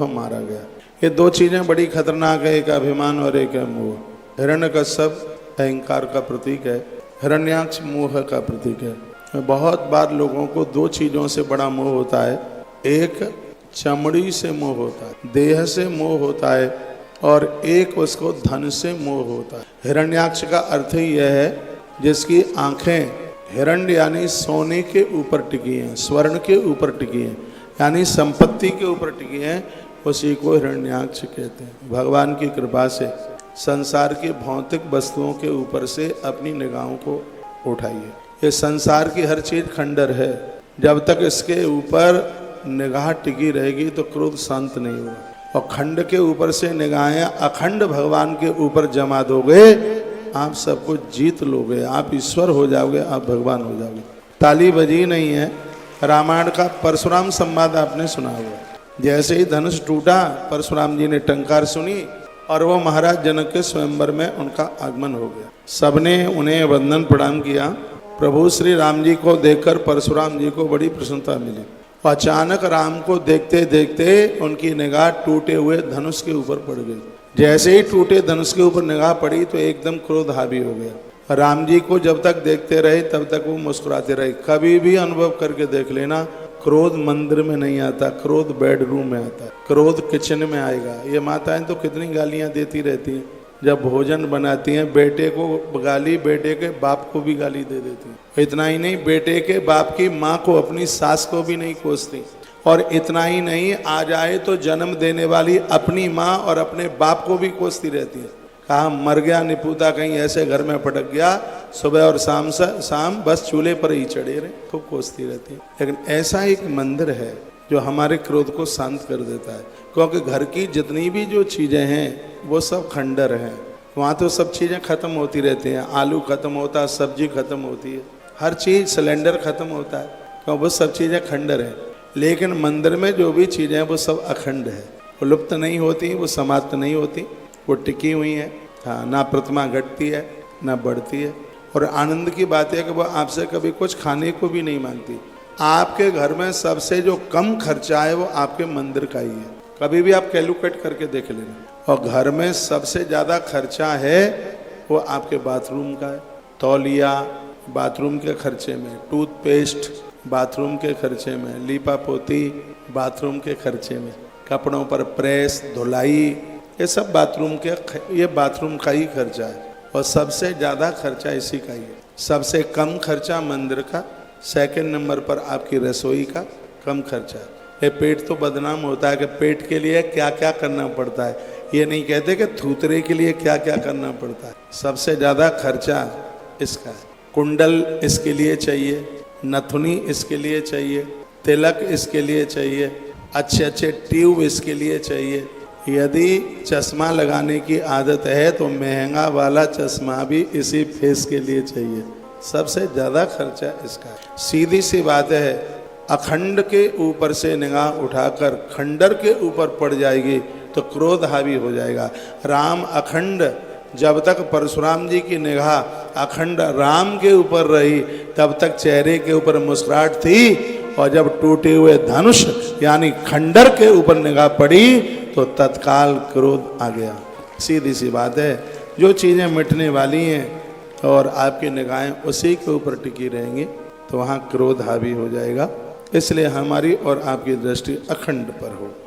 मोह मारा गया। ये दो चीजें बड़ी खतरनाक है, एक अभिमान और एक है मोह। हिरण्यकश्यप अहंकार का प्रतीक है, हिरण्याक्ष मोह का प्रतीक है। बहुत बार लोगों को दो चीजों से बड़ा मोह होता है, एक चमड़ी से मोह होता है, देह से मोह होता है, और एक उसको धन से मोह होता है। हिरण्याक्ष का अर्थ ही यह है जिसकी आंखें हिरण्य यानी सोने के ऊपर टिकी हैं, स्वर्ण के ऊपर टिकी हैं, यानी संपत्ति के ऊपर टिकी हैं, उसी को हिरण्याक्ष कहते हैं। भगवान की कृपा से संसार की भौतिक वस्तुओं के ऊपर से अपनी निगाहों को उठाइए। ये संसार की हर चीज खंडर है, जब तक इसके ऊपर निगाह टिकी रहेगी तो क्रोध शांत नहीं होगा। और खंड के ऊपर से निगाहें अखंड भगवान के ऊपर जमा दोगे, आप सबको जीत लोगे, आप ईश्वर हो जाओगे, आप भगवान हो जाओगे। ताली बजी नहीं है। रामायण का परशुराम संवाद आपने सुना होगा। जैसे ही धनुष टूटा, परशुराम जी ने टंकार सुनी और वो महाराज जनक के स्वयंवर में उनका आगमन हो गया। सबने उन्हें वंदन प्रणाम किया। प्रभु श्री राम जी को देखकर परशुराम जी को बड़ी प्रसन्नता मिली। अचानक राम को देखते देखते उनकी निगाह टूटे हुए धनुष के ऊपर पड़ गई। जैसे ही टूटे धनुष के ऊपर निगाह पड़ी तो एकदम क्रोध हावी हो गया। राम जी को जब तक देखते रहे तब तक वो मुस्कुराते रहे। कभी भी अनुभव करके देख लेना, क्रोध मंदिर में नहीं आता, क्रोध बेडरूम में आता है, क्रोध किचन में आएगा। ये माताएं तो कितनी गालियां देती रहती हैं, जब भोजन बनाती हैं बेटे को गाली, बेटे के बाप को भी गाली दे देती हैं। इतना ही नहीं, बेटे के बाप की माँ को, अपनी सास को भी नहीं कोसती। और इतना ही नहीं, आ जाए तो जन्म देने वाली अपनी माँ और अपने बाप को भी कोसती रहती है। कहा मर गया निपुता, कहीं ऐसे घर में पटक गया, सुबह और शाम बस चूल्हे पर ही चढ़े रहे, खूब कोसती रहती है। लेकिन ऐसा एक मंदिर है जो हमारे क्रोध को शांत कर देता है, क्योंकि घर की जितनी भी जो चीज़ें हैं वो सब खंडर हैं। वहाँ तो सब चीज़ें खत्म होती रहती हैं, आलू खत्म होता है, सब्जी खत्म होती है, हर चीज़, सिलेंडर खत्म होता है, क्योंकि वो सब चीज़ें खंडर हैं। लेकिन मंदिर में जो भी चीज़ें हैं वो सब अखंड है, वो लुप्त नहीं होती, वो समाप्त नहीं होती, वो टिकी हुई है। हाँ, ना प्रतिमा घटती है ना बढ़ती है। और आनंद की बात है कि वो आपसे कभी कुछ खाने को भी नहीं मांगती। आपके घर में सबसे जो कम खर्चा है वो आपके मंदिर का ही है, कभी भी आप कैलकुलेट करके देख लेना। और घर में सबसे ज़्यादा खर्चा है वो आपके बाथरूम का है। तौलिया बाथरूम के खर्चे में, टूथपेस्ट बाथरूम के खर्चे में, लीपा पोती बाथरूम के खर्चे में, कपड़ों पर प्रेस, धुलाई, ये सब बाथरूम के, ये बाथरूम का ही खर्चा है। और सबसे ज़्यादा खर्चा इसी का ही है। सबसे कम खर्चा मंदिर का, सेकंड नंबर पर आपकी रसोई का कम खर्चा है। ये पेट तो बदनाम होता है कि पेट के लिए क्या क्या करना पड़ता है, ये नहीं कहते कि थूतरे के लिए क्या क्या करना पड़ता है। सबसे ज़्यादा खर्चा इसका है। कुंडल इसके लिए चाहिए, नथुनी इसके लिए चाहिए, तिलक इसके लिए चाहिए, अच्छे अच्छे ट्यूब इसके लिए चाहिए। यदि चश्मा लगाने की आदत है तो महंगा वाला चश्मा भी इसी फेस के लिए चाहिए। सबसे ज़्यादा खर्चा इसका है। सीधी सी बात है, अखंड के ऊपर से निगाह उठाकर खंडर के ऊपर पड़ जाएगी तो क्रोध हावी हो जाएगा। राम अखंड, जब तक परशुराम जी की निगाह अखंड राम के ऊपर रही तब तक चेहरे के ऊपर मुस्कुराहट थी, और जब टूटे हुए धनुष यानी खंडर के ऊपर निगाह पड़ी तो तत्काल क्रोध आ गया। सीधी सी बात है, जो चीज़ें मिटने वाली हैं और आपकी निगाहें उसी के ऊपर टिकी रहेंगी तो वहाँ क्रोध हावी हो जाएगा। इसलिए हमारी और आपकी दृष्टि अखंड पर हो।